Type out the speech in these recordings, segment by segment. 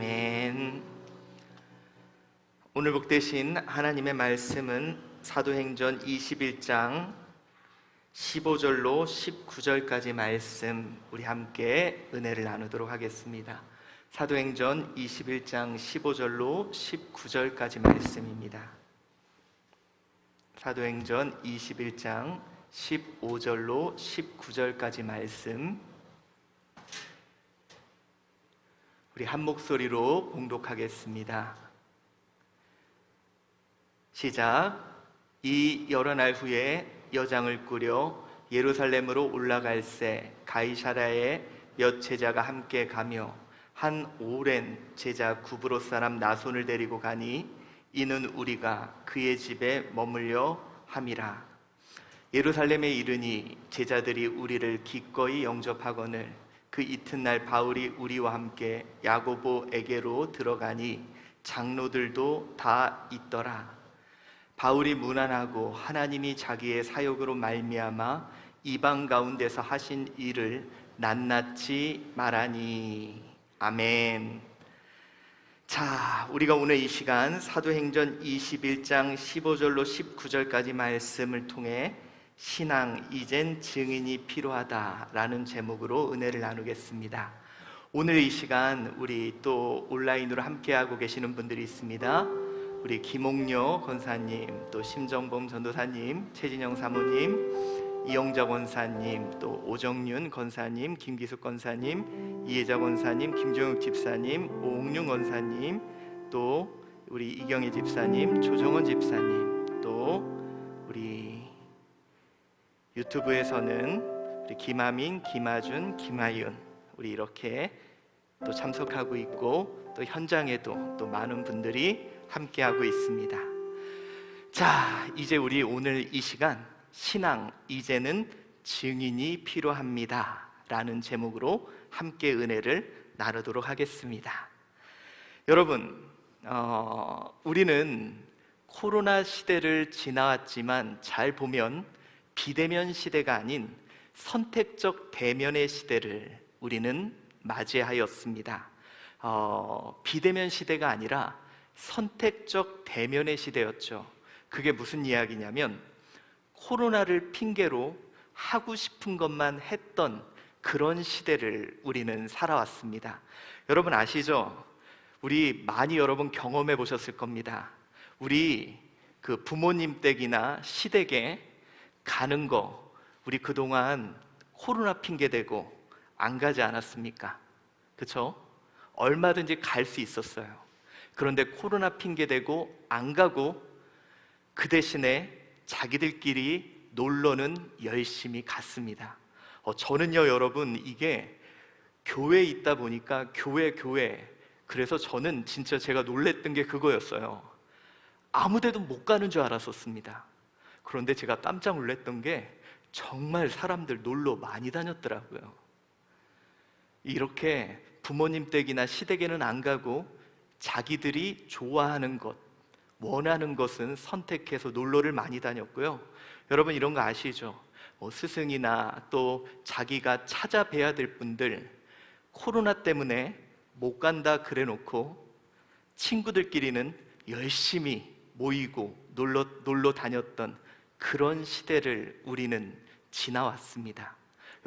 아멘. 오늘 복되신 하나님의 말씀은 사도행전 21장 15절로 19절까지 말씀, 우리 함께 은혜를 나누도록 하겠습니다. 사도행전 21장 15절로 19절까지 말씀입니다. 사도행전 21장 15절로 19절까지 말씀, 우리 한 목소리로 봉독하겠습니다. 시작. 이 여러 날 후에 여장을 꾸려 예루살렘으로 올라갈새 가이사랴에 몇 제자가 함께 가며 한 오랜 제자 구브로 사람 나손을 데리고 가니 이는 우리가 그의 집에 머물려 함이라. 예루살렘에 이르니 제자들이 우리를 기꺼이 영접하거늘 그 이튿날 바울이 우리와 함께 야고보에게로 들어가니 장로들도 다 있더라. 바울이 문안하고 하나님이 자기의 사역으로 말미암아 이방 가운데서 하신 일을 낱낱이 말하니. 아멘. 자, 우리가 오늘 이 시간 사도행전 21장 15절로 19절까지 말씀을 통해 신앙 이젠 증인이 필요하다라는 제목으로 은혜를 나누겠습니다. 오늘 이 시간 우리 또 온라인으로 함께하고 계시는 분들이 있습니다. 우리 김옥녀 권사님, 또 심정범 전도사님, 최진영 사모님, 이영자 권사님, 또 오정윤 권사님, 김기숙 권사님, 이혜자 권사님, 김종욱 집사님, 오옥룡 권사님, 또 우리 이경희 집사님, 조정원 집사님, 또 우리 유튜브에서는 우리 김하민, 김하준, 김하윤, 우리 이렇게 또 참석하고 있고, 또 현장에도 또 많은 분들이 함께하고 있습니다. 자, 이제 우리 오늘 이 시간 신앙 이제는 증인이 필요합니다 라는 제목으로 함께 은혜를 나누도록 하겠습니다. 여러분, 우리는 코로나 시대를 지나왔지만 잘 보면 비대면 시대가 아닌 선택적 대면의 시대를 우리는 맞이하였습니다. 비대면 시대가 아니라 선택적 대면의 시대였죠. 그게 무슨 이야기냐면 코로나를 핑계로 하고 싶은 것만 했던 그런 시대를 우리는 살아왔습니다. 여러분 아시죠? 우리 많이 여러분 경험해 보셨을 겁니다. 우리 그 부모님 댁이나 시댁에 가는 거 우리 그동안 코로나 핑계 대고 안 가지 않았습니까? 그쵸? 얼마든지 갈 수 있었어요. 그런데 코로나 핑계 대고 안 가고 그 대신에 자기들끼리 놀러는 열심히 갔습니다. 저는요 여러분, 이게 교회에 있다 보니까 교회 그래서 저는 진짜 제가 놀랬던 게 그거였어요. 아무 데도 못 가는 줄 알았었습니다. 그런데 제가 깜짝 놀랐던 게 정말 사람들 놀러 많이 다녔더라고요. 이렇게 부모님 댁이나 시댁에는 안 가고 자기들이 좋아하는 것, 원하는 것은 선택해서 놀러를 많이 다녔고요. 여러분 이런 거 아시죠? 스승이나 또 자기가 찾아뵈야 될 분들 코로나 때문에 못 간다 그래 놓고 친구들끼리는 열심히 모이고 놀러 다녔던 그런 시대를 우리는 지나왔습니다.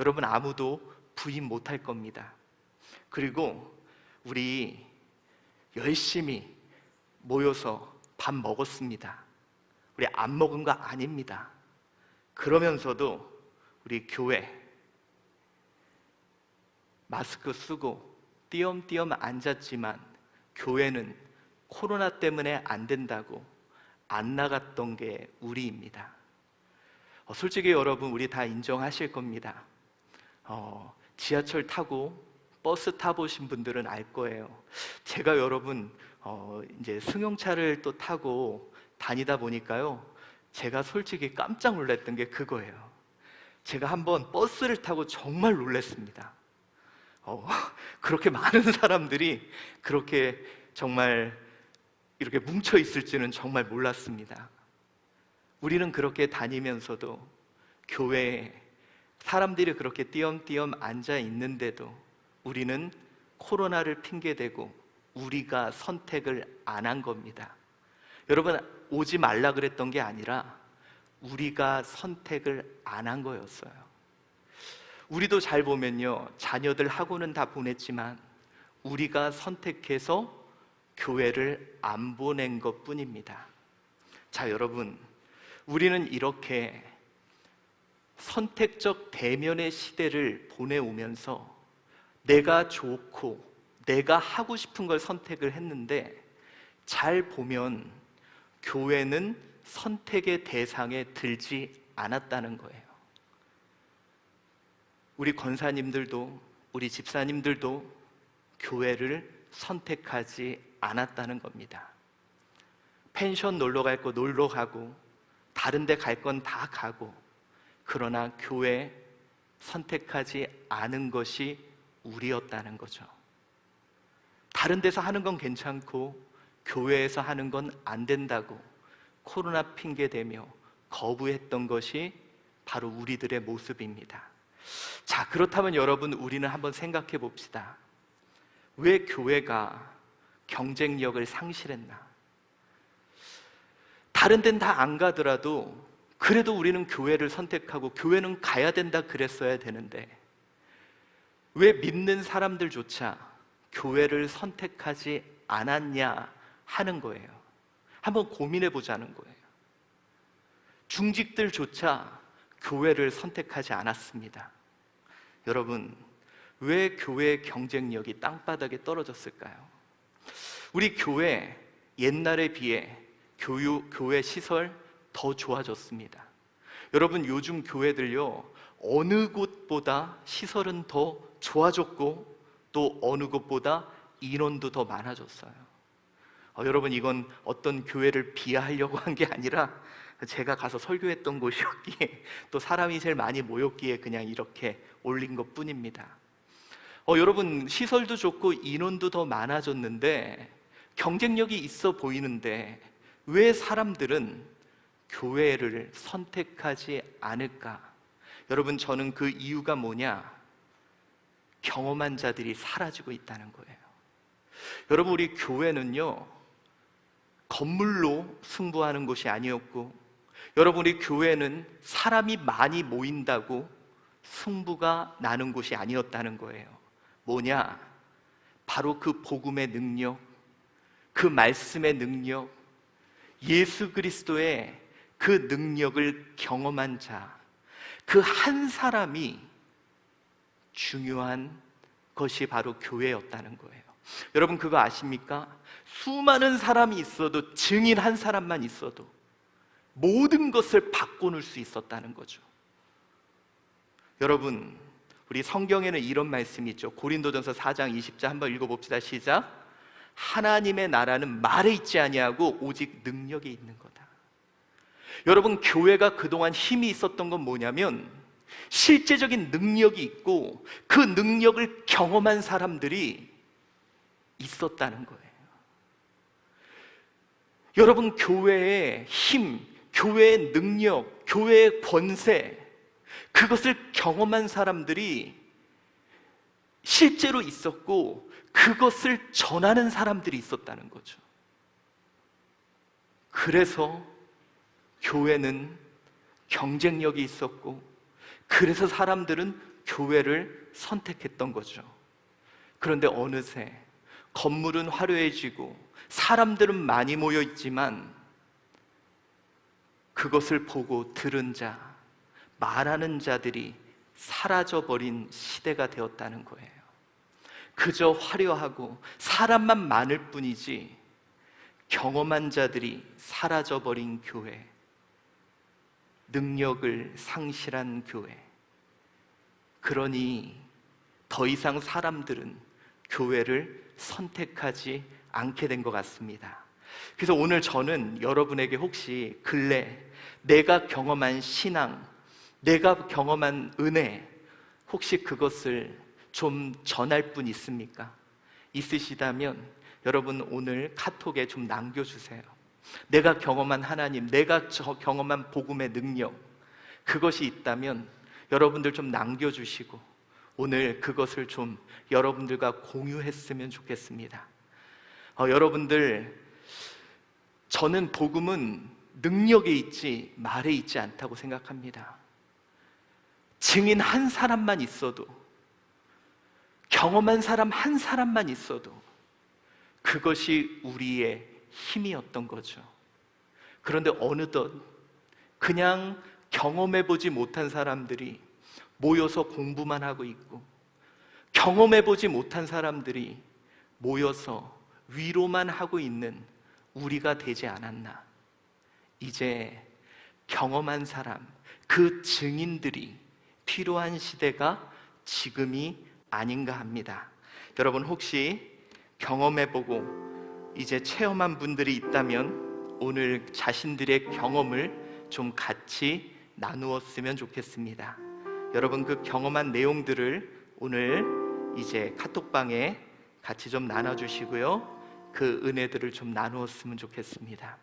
여러분 아무도 부인 못할 겁니다. 그리고 우리 열심히 모여서 밥 먹었습니다. 우리 안 먹은 거 아닙니다. 그러면서도 우리 교회 마스크 쓰고 띄엄띄엄 앉았지만 교회는 코로나 때문에 안 된다고 안 나갔던 게 우리입니다. 솔직히 여러분 우리 다 인정하실 겁니다. 지하철 타고 버스 타보신 분들은 알 거예요. 제가 여러분 이제 승용차를 또 타고 다니다 보니까요, 제가 솔직히 깜짝 놀랐던 게 그거예요. 제가 한번 버스를 타고 정말 놀랐습니다. 그렇게 많은 사람들이 그렇게 정말 이렇게 뭉쳐 있을지는 정말 몰랐습니다. 우리는 그렇게 다니면서도 교회에 사람들이 그렇게 띄엄띄엄 앉아 있는데도 우리는 코로나를 핑계대고 우리가 선택을 안 한 겁니다. 여러분, 오지 말라 그랬던 게 아니라 우리가 선택을 안 한 거였어요. 우리도 잘 보면요, 자녀들 학원은 다 보냈지만 우리가 선택해서 교회를 안 보낸 것 뿐입니다. 자, 여러분, 우리는 이렇게 선택적 대면의 시대를 보내오면서 내가 좋고 내가 하고 싶은 걸 선택을 했는데, 잘 보면 교회는 선택의 대상에 들지 않았다는 거예요. 우리 권사님들도 우리 집사님들도 교회를 선택하지 않았다는 겁니다. 펜션 놀러 갈 거 놀러 가고 다른 데 갈 건 다 가고, 그러나 교회 선택하지 않은 것이 우리였다는 거죠. 다른 데서 하는 건 괜찮고 교회에서 하는 건 안 된다고 코로나 핑계 대며 거부했던 것이 바로 우리들의 모습입니다. 자, 그렇다면 여러분, 우리는 한번 생각해 봅시다. 왜 교회가 경쟁력을 상실했나? 다른 데는 다 안 가더라도 그래도 우리는 교회를 선택하고 교회는 가야 된다 그랬어야 되는데, 왜 믿는 사람들조차 교회를 선택하지 않았냐 하는 거예요. 한번 고민해 보자는 거예요. 중직들조차 교회를 선택하지 않았습니다. 여러분, 왜 교회의 경쟁력이 땅바닥에 떨어졌을까요? 우리 교회 옛날에 비해 교회 시설 더 좋아졌습니다. 여러분, 요즘 교회들요, 어느 곳보다 시설은 더 좋아졌고 또 어느 곳보다 인원도 더 많아졌어요. 여러분, 이건 어떤 교회를 비하하려고 한 게 아니라 제가 가서 설교했던 곳이었기에 또 사람이 제일 많이 모였기에 그냥 이렇게 올린 것 뿐입니다. 여러분, 시설도 좋고 인원도 더 많아졌는데 경쟁력이 있어 보이는데 왜 사람들은 교회를 선택하지 않을까? 여러분, 저는 그 이유가 뭐냐? 경험한 자들이 사라지고 있다는 거예요. 여러분, 우리 교회는요, 건물로 승부하는 곳이 아니었고, 여러분, 우리 교회는 사람이 많이 모인다고 승부가 나는 곳이 아니었다는 거예요. 뭐냐? 바로 그 복음의 능력, 그 말씀의 능력, 예수 그리스도의 그 능력을 경험한 자, 그 한 사람이 중요한 것이 바로 교회였다는 거예요. 여러분, 그거 아십니까? 수많은 사람이 있어도, 증인 한 사람만 있어도 모든 것을 바꿔놓을 수 있었다는 거죠. 여러분, 우리 성경에는 이런 말씀이 있죠. 고린도전서 4장 20절 한번 읽어봅시다. 시작. 하나님의 나라는 말에 있지 아니하고 오직 능력에 있는 거다. 여러분, 교회가 그동안 힘이 있었던 건 뭐냐면 실제적인 능력이 있고 그 능력을 경험한 사람들이 있었다는 거예요. 여러분, 교회의 힘, 교회의 능력, 교회의 권세, 그것을 경험한 사람들이 실제로 있었고 그것을 전하는 사람들이 있었다는 거죠. 그래서 교회는 경쟁력이 있었고, 그래서 사람들은 교회를 선택했던 거죠. 그런데 어느새 건물은 화려해지고 사람들은 많이 모여 있지만 그것을 보고 들은 자, 말하는 자들이 사라져버린 시대가 되었다는 거예요. 그저 화려하고 사람만 많을 뿐이지 경험한 자들이 사라져버린 교회, 능력을 상실한 교회. 그러니 더 이상 사람들은 교회를 선택하지 않게 된 것 같습니다. 그래서 오늘 저는 여러분에게 혹시 근래 내가 경험한 신앙, 내가 경험한 은혜, 혹시 그것을 좀 전할 분 있습니까? 있으시다면 여러분, 오늘 카톡에 좀 남겨주세요. 내가 경험한 하나님, 내가 경험한 복음의 능력, 그것이 있다면 여러분들 좀 남겨주시고 오늘 그것을 좀 여러분들과 공유했으면 좋겠습니다. 여러분들, 저는 복음은 능력에 있지 말에 있지 않다고 생각합니다. 증인 한 사람만 있어도, 경험한 사람 한 사람만 있어도 그것이 우리의 힘이었던 거죠. 그런데 어느덧 그냥 경험해보지 못한 사람들이 모여서 공부만 하고 있고, 경험해보지 못한 사람들이 모여서 위로만 하고 있는 우리가 되지 않았나. 이제 경험한 사람, 그 증인들이 필요한 시대가 지금이 아닌가 합니다. 여러분, 혹시 경험해보고 이제 체험한 분들이 있다면 오늘 자신들의 경험을 좀 같이 나누었으면 좋겠습니다. 여러분, 그 경험한 내용들을 오늘 이제 카톡방에 같이 좀 나눠주시고요, 그 은혜들을 좀 나누었으면 좋겠습니다.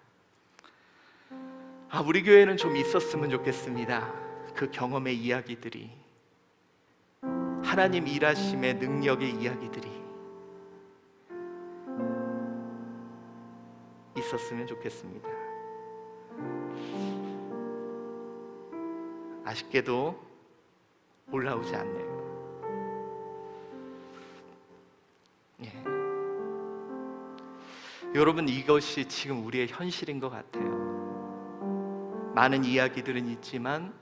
우리 교회는 좀 있었으면 좋겠습니다. 그 경험의 이야기들이, 하나님 일하심의 능력의 이야기들이 있었으면 좋겠습니다. 아쉽게도 올라오지 않네요. 여러분, 이것이 지금 우리의 현실인 것 같아요. 많은 이야기들은 있지만,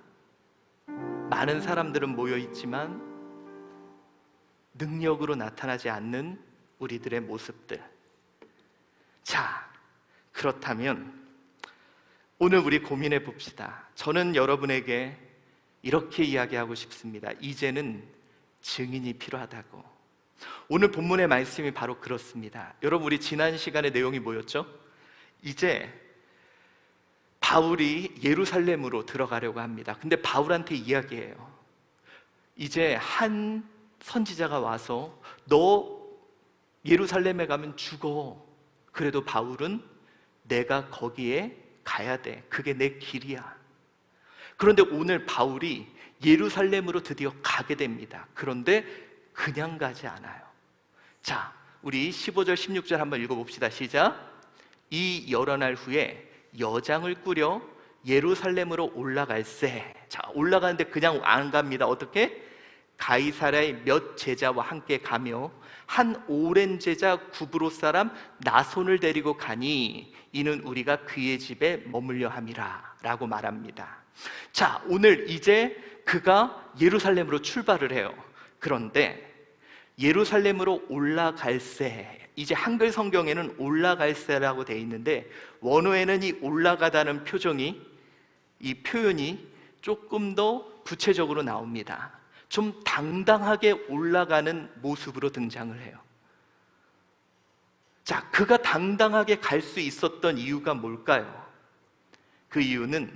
많은 사람들은 모여 있지만 능력으로 나타나지 않는 우리들의 모습들. 자, 그렇다면 오늘 우리 고민해 봅시다. 저는 여러분에게 이렇게 이야기하고 싶습니다. 이제는 증인이 필요하다고. 오늘 본문의 말씀이 바로 그렇습니다. 여러분, 우리 지난 시간의 내용이 뭐였죠? 이제 바울이 예루살렘으로 들어가려고 합니다. 근데 바울한테 이야기해요. 이제 한 선지자가 와서 너 예루살렘에 가면 죽어. 그래도 바울은 내가 거기에 가야 돼. 그게 내 길이야. 그런데 오늘 바울이 예루살렘으로 드디어 가게 됩니다. 그런데 그냥 가지 않아요. 자, 우리 15절 16절 한번 읽어봅시다. 시작. 이 여러 날 후에 여장을 꾸려 예루살렘으로 올라갈세. 자, 올라가는데 그냥 안 갑니다. 어떻게? 가이사랴의 몇 제자와 함께 가며 한 오랜 제자 구브로 사람 나손을 데리고 가니 이는 우리가 그의 집에 머물려 함이라 라고 말합니다. 자, 오늘 이제 그가 예루살렘으로 출발을 해요. 그런데 예루살렘으로 올라갈세, 이제 한글 성경에는 올라갈세라고 되어 있는데 원어에는 이 올라가다는 이 표현이 조금 더 구체적으로 나옵니다. 좀 당당하게 올라가는 모습으로 등장을 해요. 자, 그가 당당하게 갈 수 있었던 이유가 뭘까요? 그 이유는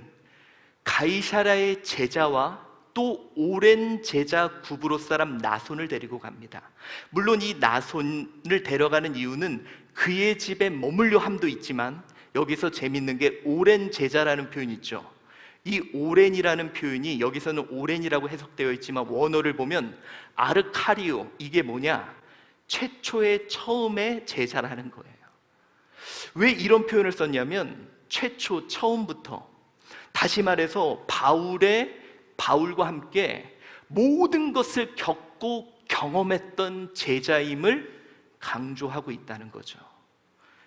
가이사랴의 제자와 또 오랜 제자 구브로 사람 나손을 데리고 갑니다. 물론 이 나손을 데려가는 이유는 그의 집에 머물려 함도 있지만, 여기서 재밌는 게 오랜 제자라는 표현이 있죠. 이 오랜이라는 표현이 여기서는 오랜이라고 해석되어 있지만 원어를 보면 아르카리오, 이게 뭐냐? 최초의 처음의 제자라는 거예요. 왜 이런 표현을 썼냐면 최초, 처음부터, 다시 말해서 바울과 함께 모든 것을 겪고 경험했던 제자임을 강조하고 있다는 거죠.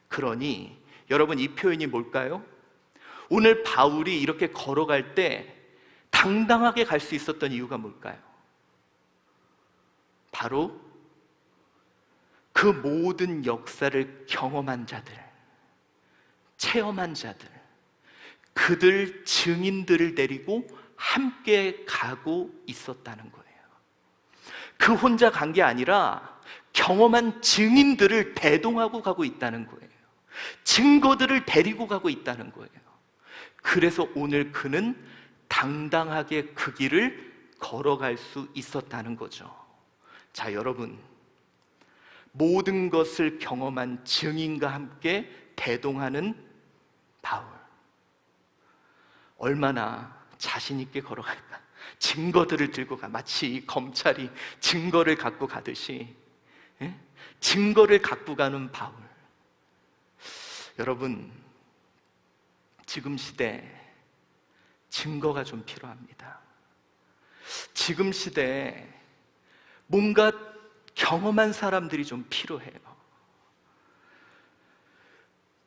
그러니 여러분, 이 표현이 뭘까요? 오늘 바울이 이렇게 걸어갈 때 당당하게 갈 수 있었던 이유가 뭘까요? 바로 그 모든 역사를 경험한 자들, 체험한 자들, 그들 증인들을 데리고 함께 가고 있었다는 거예요. 그 혼자 간 게 아니라 경험한 증인들을 대동하고 가고 있다는 거예요. 증거들을 데리고 가고 있다는 거예요. 그래서 오늘 그는 당당하게 그 길을 걸어갈 수 있었다는 거죠. 자, 여러분, 모든 것을 경험한 증인과 함께 대동하는 바울, 얼마나 자신 있게 걸어갈까? 증거들을 들고 가. 마치 검찰이 증거를 갖고 가듯이, 증거를 갖고 가는 바울. 여러분, 지금 시대 증거가 좀 필요합니다. 지금 시대에 뭔가 경험한 사람들이 좀 필요해요.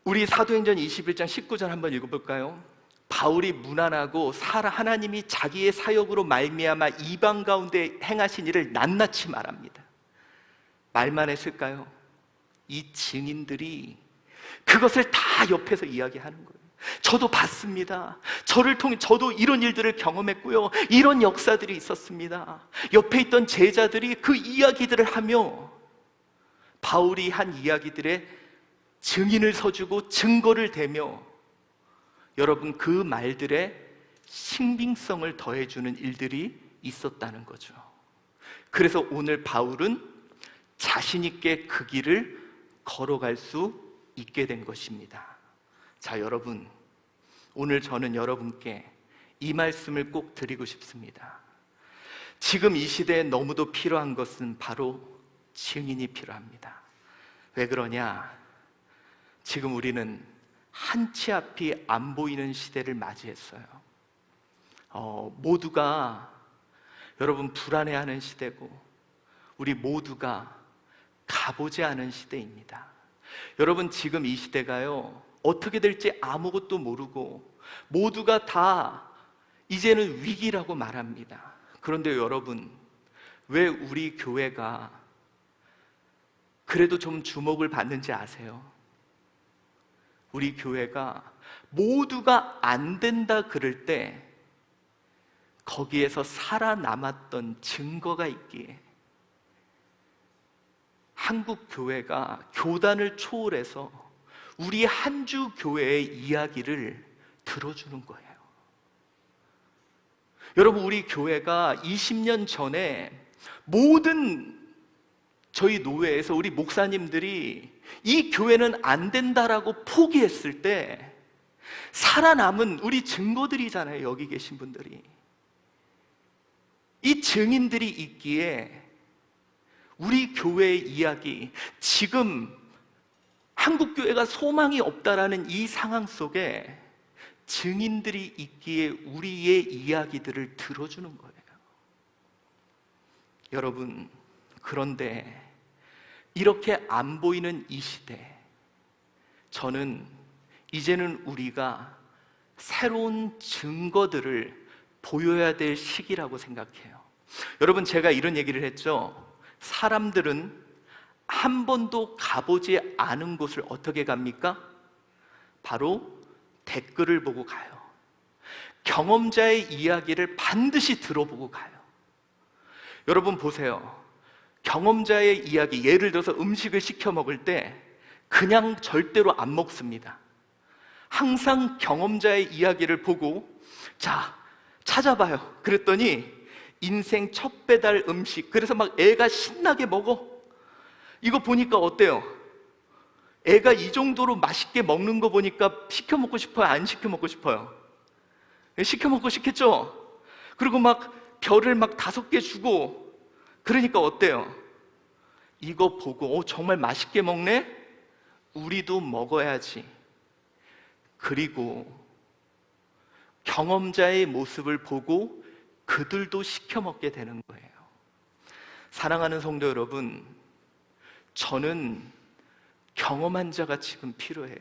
우리 사도행전 21장 19절 한번 읽어볼까요? 바울이 무난하고 하나님이 자기의 사역으로 말미암아 이방 가운데 행하신 일을 낱낱이 말합니다. 말만 했을까요? 이 증인들이 그것을 다 옆에서 이야기하는 거예요. 저도 봤습니다. 저를 통해 저도 이런 일들을 경험했고요. 이런 역사들이 있었습니다. 옆에 있던 제자들이 그 이야기들을 하며 바울이 한 이야기들의 증인을 서주고 증거를 대며 여러분 그 말들의 신빙성을 더해주는 일들이 있었다는 거죠. 그래서 오늘 바울은 자신 있게 그 길을 걸어갈 수 있게 된 것입니다. 자, 여러분, 오늘 저는 여러분께 이 말씀을 꼭 드리고 싶습니다. 지금 이 시대에 너무도 필요한 것은 바로 증인이 필요합니다. 왜 그러냐? 지금 우리는 한치 앞이 안 보이는 시대를 맞이했어요. 모두가 여러분 불안해하는 시대고 우리 모두가 가보지 않은 시대입니다. 여러분, 지금 이 시대가요, 어떻게 될지 아무것도 모르고 모두가 다 이제는 위기라고 말합니다. 그런데 여러분, 왜 우리 교회가 그래도 좀 주목을 받는지 아세요? 우리 교회가 모두가 안 된다 그럴 때 거기에서 살아남았던 증거가 있기에 한국 교회가 교단을 초월해서 우리 한주 교회의 이야기를 들어주는 거예요. 여러분, 우리 교회가 20년 전에 모든 저희 노회에서 우리 목사님들이 이 교회는 안 된다라고 포기했을 때 살아남은 우리 증거들이잖아요. 여기 계신 분들이 이 증인들이 있기에 우리 교회의 이야기, 지금 한국교회가 소망이 없다라는 이 상황 속에 증인들이 있기에 우리의 이야기들을 들어주는 거예요. 여러분, 그런데 이렇게 안 보이는 이 시대, 저는 이제는 우리가 새로운 증거들을 보여야 될 시기라고 생각해요. 여러분, 제가 이런 얘기를 했죠. 사람들은 한 번도 가보지 않은 곳을 어떻게 갑니까? 바로 댓글을 보고 가요. 경험자의 이야기를 반드시 들어보고 가요. 여러분 보세요. 경험자의 이야기, 예를 들어서 음식을 시켜 먹을 때 그냥 절대로 안 먹습니다. 항상 경험자의 이야기를 보고 자, 찾아봐요. 그랬더니 인생 첫 배달 음식, 그래서 막 애가 신나게 먹어. 이거 보니까 어때요? 애가 이 정도로 맛있게 먹는 거 보니까 시켜 먹고 싶어요? 안 시켜 먹고 싶어요? 시켜 먹고 싶겠죠? 그리고 막 별을 막 5개 주고, 그러니까 어때요? 이거 보고 정말 맛있게 먹네? 우리도 먹어야지. 그리고 경험자의 모습을 보고 그들도 시켜 먹게 되는 거예요. 사랑하는 성도 여러분, 저는 경험한 자가 지금 필요해요.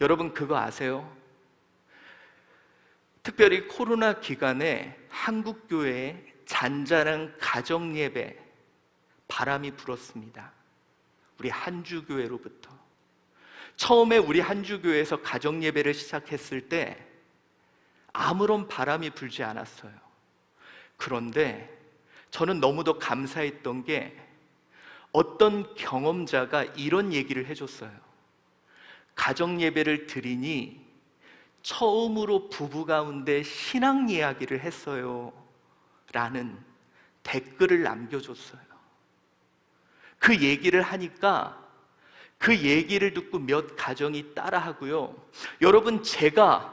여러분 그거 아세요? 특별히 코로나 기간에 한국교회에 잔잔한 가정예배 바람이 불었습니다. 우리 한주교회로부터. 처음에 우리 한주교회에서 가정예배를 시작했을 때 아무런 바람이 불지 않았어요. 그런데 저는 너무도 감사했던 게 어떤 경험자가 이런 얘기를 해줬어요. 가정예배를 드리니 처음으로 부부 가운데 신앙 이야기를 했어요 라는 댓글을 남겨줬어요. 그 얘기를 하니까 그 얘기를 듣고 몇 가정이 따라하고요. 여러분, 제가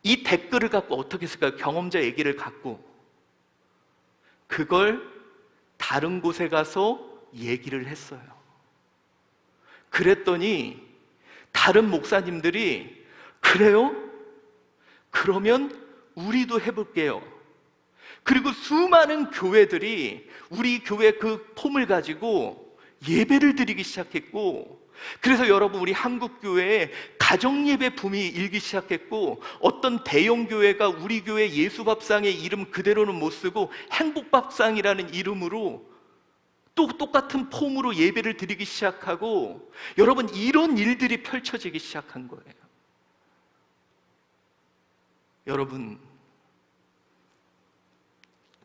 이 댓글을 갖고 어떻게 했을까요? 경험자 얘기를 갖고 그걸 다른 곳에 가서 얘기를 했어요. 그랬더니 다른 목사님들이 그래요? 그러면 우리도 해볼게요. 그리고 수많은 교회들이 우리 교회 그 폼을 가지고 예배를 드리기 시작했고, 그래서 여러분 우리 한국교회에 가정예배 붐이 일기 시작했고, 어떤 대형교회가 우리 교회 예수밥상의 이름 그대로는 못 쓰고 행복밥상이라는 이름으로 또 똑같은 폼으로 예배를 드리기 시작하고, 여러분 이런 일들이 펼쳐지기 시작한 거예요. 여러분,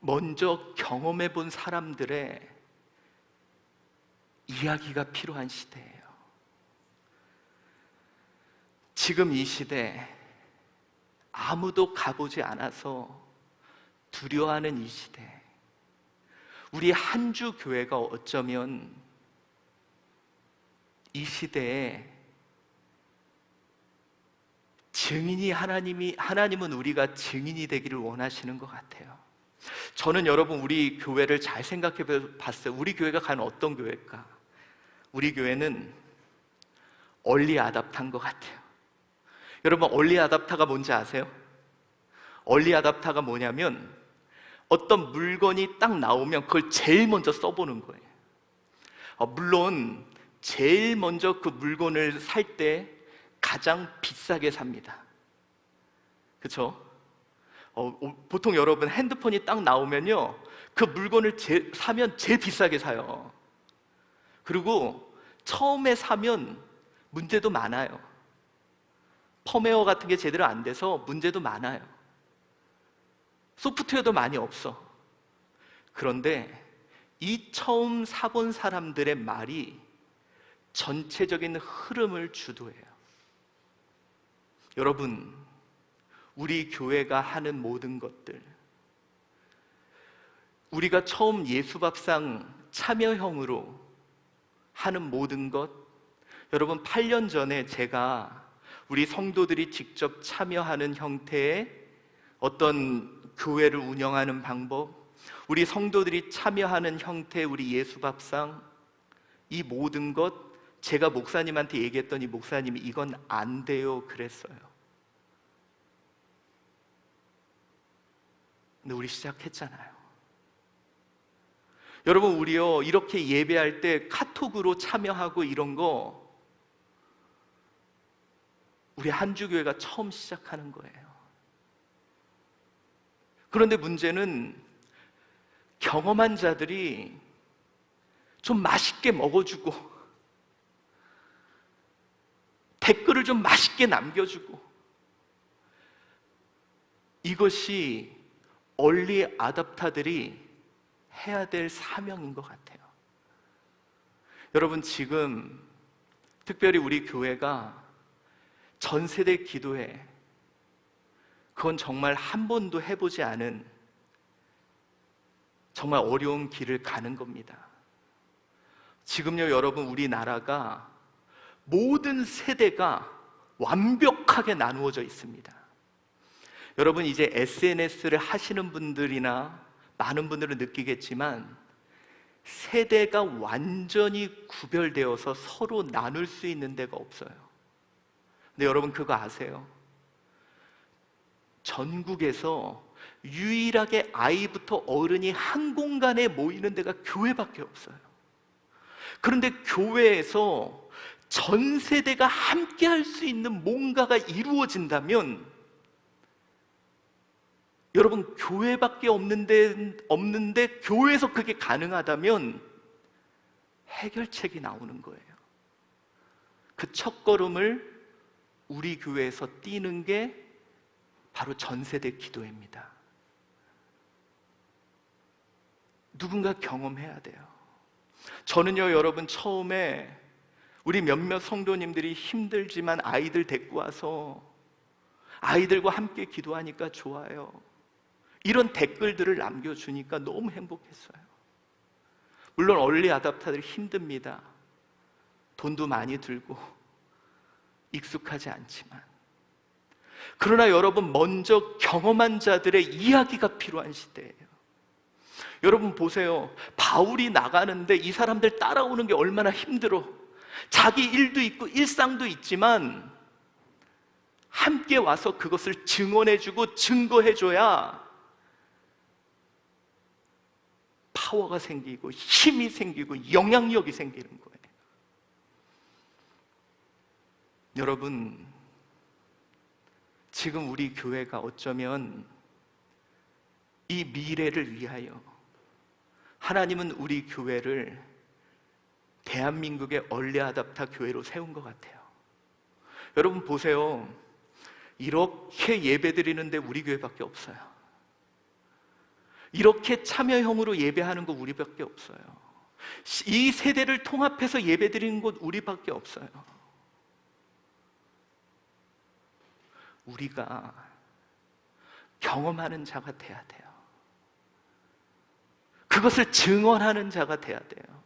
먼저 경험해 본 사람들의 이야기가 필요한 시대예요. 지금 이 시대, 아무도 가보지 않아서 두려워하는 이 시대, 우리 한주 교회가 어쩌면 이 시대에 하나님은 우리가 증인이 되기를 원하시는 것 같아요. 저는 여러분 우리 교회를 잘 생각해 봤어요. 우리 교회가 과연 어떤 교회일까? 우리 교회는 얼리 아답터인 것 같아요. 여러분 얼리 아답터가 뭔지 아세요? 얼리 아답터가 뭐냐면 어떤 물건이 딱 나오면 그걸 제일 먼저 써보는 거예요. 물론 제일 먼저 그 물건을 살 때 가장 비싸게 삽니다. 그렇죠? 보통 여러분 핸드폰이 딱 나오면요, 그 물건을 사면 제일 비싸게 사요. 그리고 처음에 사면 문제도 많아요. 펌웨어 같은 게 제대로 안 돼서 문제도 많아요. 소프트웨어도 많이 없어. 그런데 이 처음 사본 사람들의 말이 전체적인 흐름을 주도해요. 여러분, 우리 교회가 하는 모든 것들, 우리가 처음 예수밥상 참여형으로 하는 모든 것, 여러분 8년 전에 제가 우리 성도들이 직접 참여하는 형태의 어떤 교회를 운영하는 방법, 우리 성도들이 참여하는 형태의 우리 예수밥상, 이 모든 것 제가 목사님한테 얘기했더니 목사님이 이건 안 돼요 그랬어요. 근데 우리 시작했잖아요. 여러분 우리요 이렇게 예배할 때 카톡으로 참여하고 이런 거 우리 한주교회가 처음 시작하는 거예요. 그런데 문제는 경험한 자들이 좀 맛있게 먹어주고 댓글을 좀 맛있게 남겨주고, 이것이 얼리 아답터들이 해야 될 사명인 것 같아요. 여러분 지금 특별히 우리 교회가 전세대 기도회, 그건 정말 한 번도 해보지 않은 정말 어려운 길을 가는 겁니다. 지금요 여러분 우리나라가 모든 세대가 완벽하게 나누어져 있습니다. 여러분 이제 SNS를 하시는 분들이나 많은 분들은 느끼겠지만 세대가 완전히 구별되어서 서로 나눌 수 있는 데가 없어요. 근데 여러분 그거 아세요? 전국에서 유일하게 아이부터 어른이 한 공간에 모이는 데가 교회밖에 없어요. 그런데 교회에서 전 세대가 함께 할 수 있는 뭔가가 이루어진다면, 여러분 교회밖에 없는데 교회에서 그게 가능하다면 해결책이 나오는 거예요. 그 첫걸음을 우리 교회에서 뛰는 게 바로 전세대 기도회입니다. 누군가 경험해야 돼요. 저는요 여러분 처음에 우리 몇몇 성도님들이 힘들지만 아이들 데리고 와서 아이들과 함께 기도하니까 좋아요, 이런 댓글들을 남겨주니까 너무 행복했어요. 물론 얼리 아답터들이 힘듭니다. 돈도 많이 들고 익숙하지 않지만, 그러나 여러분 먼저 경험한 자들의 이야기가 필요한 시대예요. 여러분 보세요. 바울이 나가는데 이 사람들 따라오는 게 얼마나 힘들어. 자기 일도 있고 일상도 있지만 함께 와서 그것을 증언해주고 증거해줘야 파워가 생기고 힘이 생기고 영향력이 생기는 거예요. 여러분, 지금 우리 교회가 어쩌면 이 미래를 위하여 하나님은 우리 교회를 대한민국의 얼리 아답터 교회로 세운 것 같아요. 여러분 보세요. 이렇게 예배드리는데 우리 교회밖에 없어요. 이렇게 참여형으로 예배하는 거 우리밖에 없어요. 이 세대를 통합해서 예배드리는 곳 우리밖에 없어요. 우리가 경험하는 자가 돼야 돼요. 그것을 증언하는 자가 돼야 돼요.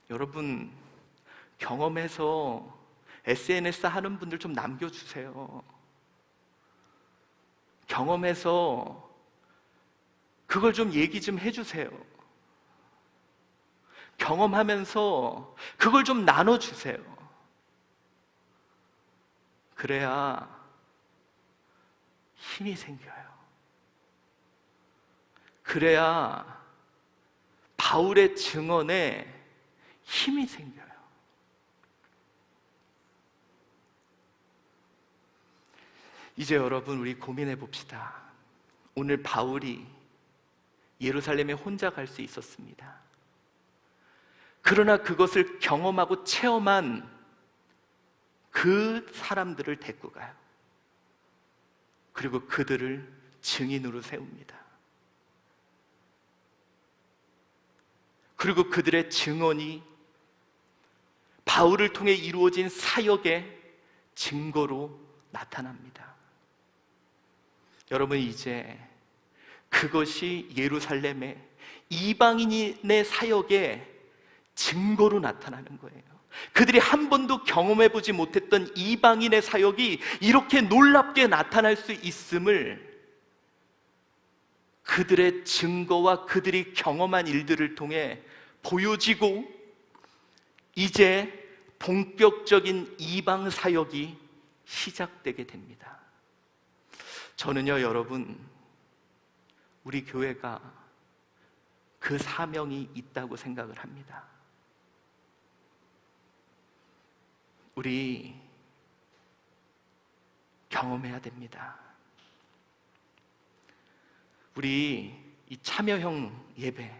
여러분, 경험해서 SNS 하는 분들 좀 남겨주세요. 경험해서 그걸 좀 얘기 좀 해주세요. 경험하면서 그걸 좀 나눠주세요. 그래야 힘이 생겨요. 그래야 바울의 증언에 힘이 생겨요. 이제 여러분, 우리 고민해 봅시다. 오늘 바울이 예루살렘에 혼자 갈 수 있었습니다. 그러나 그것을 경험하고 체험한 그 사람들을 데리고 가요. 그리고 그들을 증인으로 세웁니다. 그리고 그들의 증언이 바울을 통해 이루어진 사역의 증거로 나타납니다. 여러분, 이제 그것이 예루살렘의 이방인의 사역의 증거로 나타나는 거예요. 그들이 한 번도 경험해보지 못했던 이방인의 사역이 이렇게 놀랍게 나타날 수 있음을 그들의 증거와 그들이 경험한 일들을 통해 보여지고, 이제 본격적인 이방 사역이 시작되게 됩니다. 저는요, 여러분, 우리 교회가 그 사명이 있다고 생각을 합니다. 우리 경험해야 됩니다. 우리 이 참여형 예배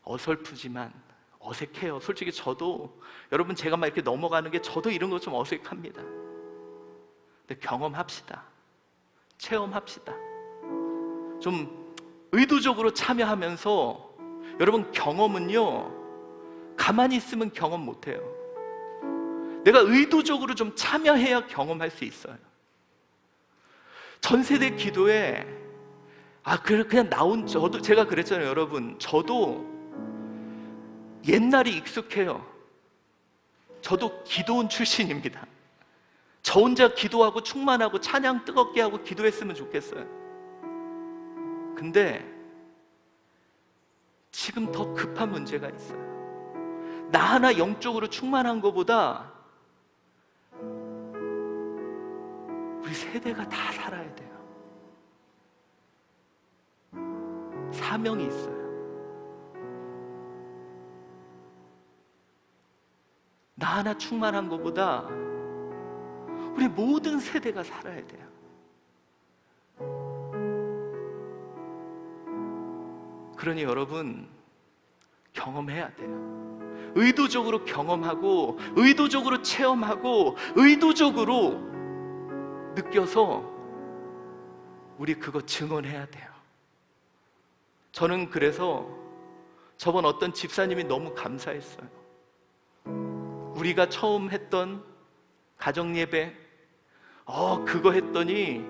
어설프지만 어색해요. 솔직히 저도, 여러분, 제가 막 이렇게 넘어가는 게 저도 이런 거 좀 어색합니다. 근데 경험합시다. 체험합시다. 좀 의도적으로 참여하면서, 여러분, 경험은요, 가만히 있으면 경험 못해요. 내가 의도적으로 좀 참여해야 경험할 수 있어요. 전세대 기도에 그냥 저도, 제가 그랬잖아요. 여러분, 저도 옛날이 익숙해요. 저도 기도원 출신입니다. 저 혼자 기도하고 충만하고 찬양 뜨겁게 하고 기도했으면 좋겠어요. 근데 지금 더 급한 문제가 있어요. 나 하나 영적으로 충만한 것보다 우리 세대가 다 살아야 돼요. 사명이 있어요. 나 하나 충만한 것보다 우리 모든 세대가 살아야 돼요. 그러니 여러분, 경험해야 돼요. 의도적으로 경험하고, 의도적으로 체험하고, 의도적으로 느껴서 우리 그거 증언해야 돼요. 저는 그래서 저번 어떤 집사님이 너무 감사했어요. 우리가 처음 했던 가정예배, 그거 했더니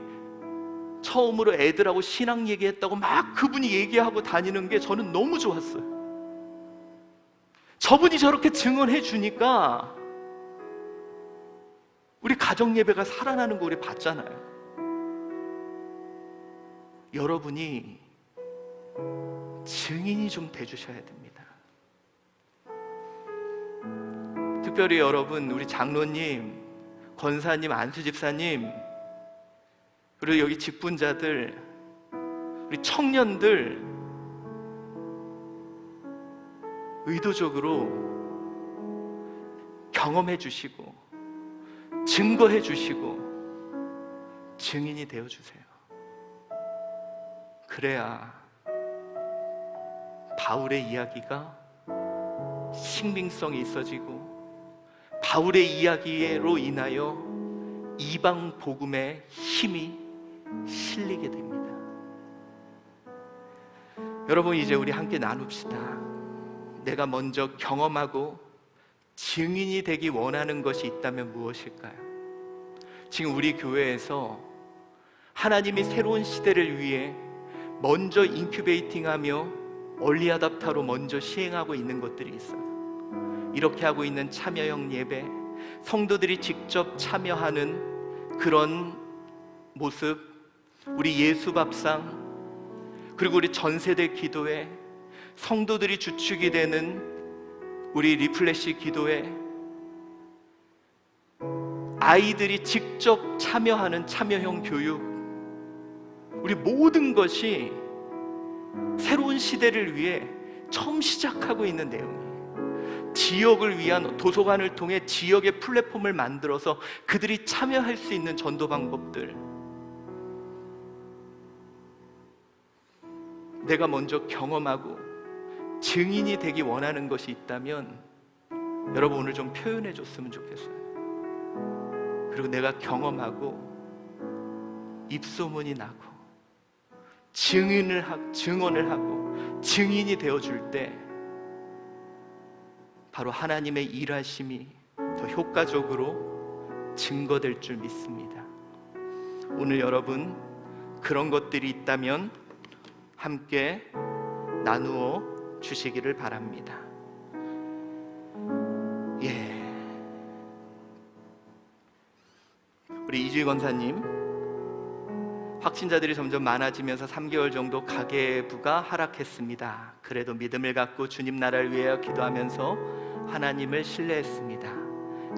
처음으로 애들하고 신앙 얘기했다고 막 그분이 얘기하고 다니는 게 저는 너무 좋았어요. 저분이 저렇게 증언해 주니까 우리 가정예배가 살아나는 거 우리 봤잖아요. 여러분이 증인이 좀 돼주셔야 됩니다. 특별히 여러분, 우리 장로님, 권사님, 안수집사님, 그리고 여기 직분자들, 우리 청년들, 의도적으로 경험해 주시고 증거해 주시고 증인이 되어 주세요. 그래야 바울의 이야기가 신빙성이 있어지고 바울의 이야기로 인하여 이방 복음의 힘이 실리게 됩니다. 여러분, 이제 우리 함께 나눕시다. 내가 먼저 경험하고 증인이 되기 원하는 것이 있다면 무엇일까요? 지금 우리 교회에서 하나님이 새로운 시대를 위해 먼저 인큐베이팅하며 얼리 어답터로 먼저 시행하고 있는 것들이 있어요. 이렇게 하고 있는 참여형 예배, 성도들이 직접 참여하는 그런 모습, 우리 예수밥상, 그리고 우리 전세대 기도회, 성도들이 주축이 되는 우리 리플래시 기도회, 아이들이 직접 참여하는 참여형 교육, 우리 모든 것이 새로운 시대를 위해 처음 시작하고 있는 내용이에요. 지역을 위한 도서관을 통해 지역의 플랫폼을 만들어서 그들이 참여할 수 있는 전도 방법들, 내가 먼저 경험하고 증인이 되기 원하는 것이 있다면 여러분 오늘 좀 표현해 줬으면 좋겠어요. 그리고 내가 경험하고 입소문이 나고 증언을 하고 증인이 되어줄 때 바로 하나님의 일하심이 더 효과적으로 증거될 줄 믿습니다. 오늘 여러분 그런 것들이 있다면 함께 나누어 주시기를 바랍니다. 우리 이주희 권사님, 확진자들이 점점 많아지면서 3개월 정도 가계부가 하락했습니다. 그래도 믿음을 갖고 주님 나라를 위하여 기도하면서 하나님을 신뢰했습니다.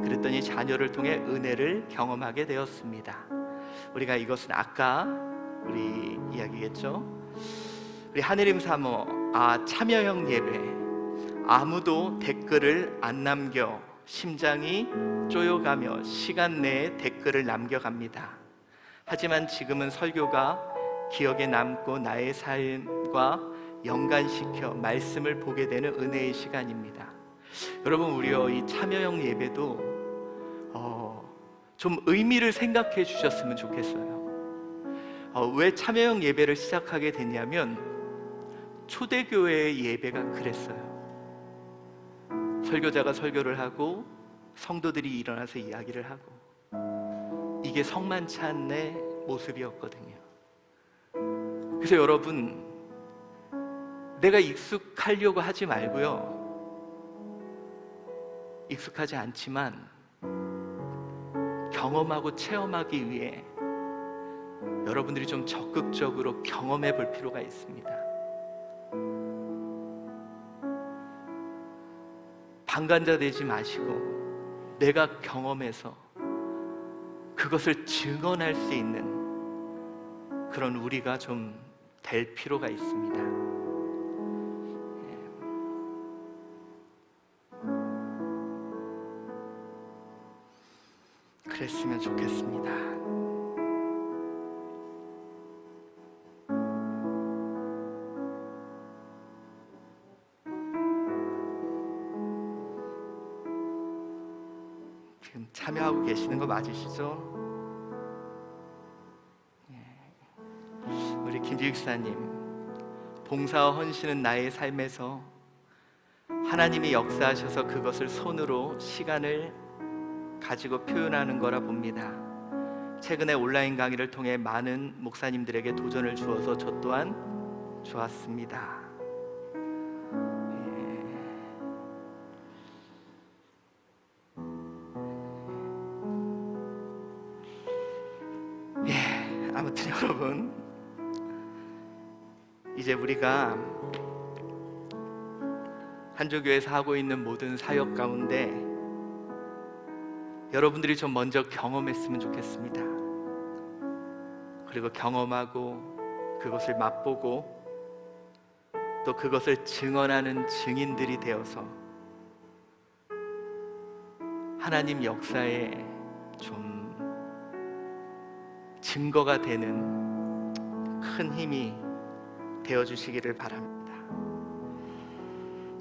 그랬더니 자녀를 통해 은혜를 경험하게 되었습니다. 우리가 이것은 아까 우리 이야기겠죠? 우리 하늘임 사모, 참여형 예배, 아무도 댓글을 안 남겨 심장이 쪼여가며 시간 내에 댓글을 남겨갑니다. 하지만 지금은 설교가 기억에 남고 나의 삶과 연관시켜 말씀을 보게 되는 은혜의 시간입니다. 여러분, 우리요 이 참여형 예배도 좀 의미를 생각해 주셨으면 좋겠어요. 왜 참여형 예배를 시작하게 됐냐면 초대교회의 예배가 그랬어요. 설교자가 설교를 하고 성도들이 일어나서 이야기를 하고, 이게 성만찬의 모습이었거든요. 그래서 여러분, 내가 익숙하려고 하지 말고요, 익숙하지 않지만 경험하고 체험하기 위해 여러분들이 좀 적극적으로 경험해 볼 필요가 있습니다. 방관자 되지 마시고 내가 경험해서 그것을 증언할 수 있는 그런 우리가 좀 될 필요가 있습니다. 그랬으면 좋겠습니다. 지금 참여하고 계시는 거 맞으시죠? 우리 김지익 사님, 봉사와 헌신은 나의 삶에서 하나님이 역사하셔서 그것을 손으로 시간을 가지고 표현하는 거라 봅니다. 최근에 온라인 강의를 통해 많은 목사님들에게 도전을 주어서 저 또한 좋았습니다. 아무튼 여러분, 이제 우리가 한조교회에서 하고 있는 모든 사역 가운데 여러분들이 좀 먼저 경험했으면 좋겠습니다. 그리고 경험하고 그것을 맛보고 또 그것을 증언하는 증인들이 되어서 하나님 역사에 좀 증거가 되는 큰 힘이 되어주시기를 바랍니다.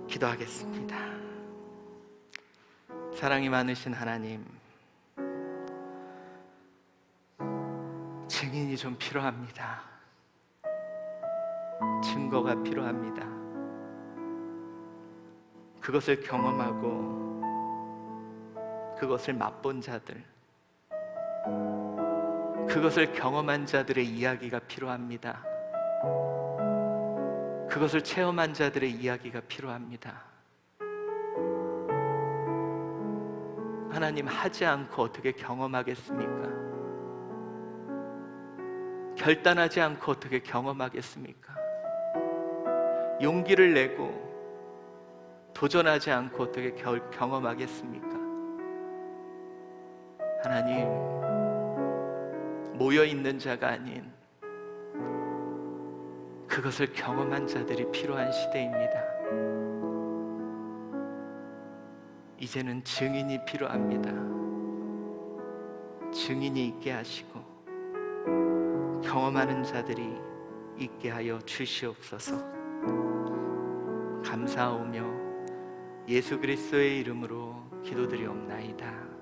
기도하겠습니다. 사랑이 많으신 하나님, 증인이 좀 필요합니다. 증거가 필요합니다. 그것을 경험하고 그것을 맛본 자들, 그것을 경험한 자들의 이야기가 필요합니다. 그것을 체험한 자들의 이야기가 필요합니다. 하나님, 하지 않고 어떻게 경험하겠습니까? 결단하지 않고 어떻게 경험하겠습니까? 용기를 내고 도전하지 않고 어떻게 경험하겠습니까? 하나님, 모여있는 자가 아닌 그것을 경험한 자들이 필요한 시대입니다. 이제는 증인이 필요합니다. 증인이 있게 하시고 경험하는 자들이 있게 하여 주시옵소서. 감사하오며 예수 그리스도의 이름으로 기도드리옵나이다.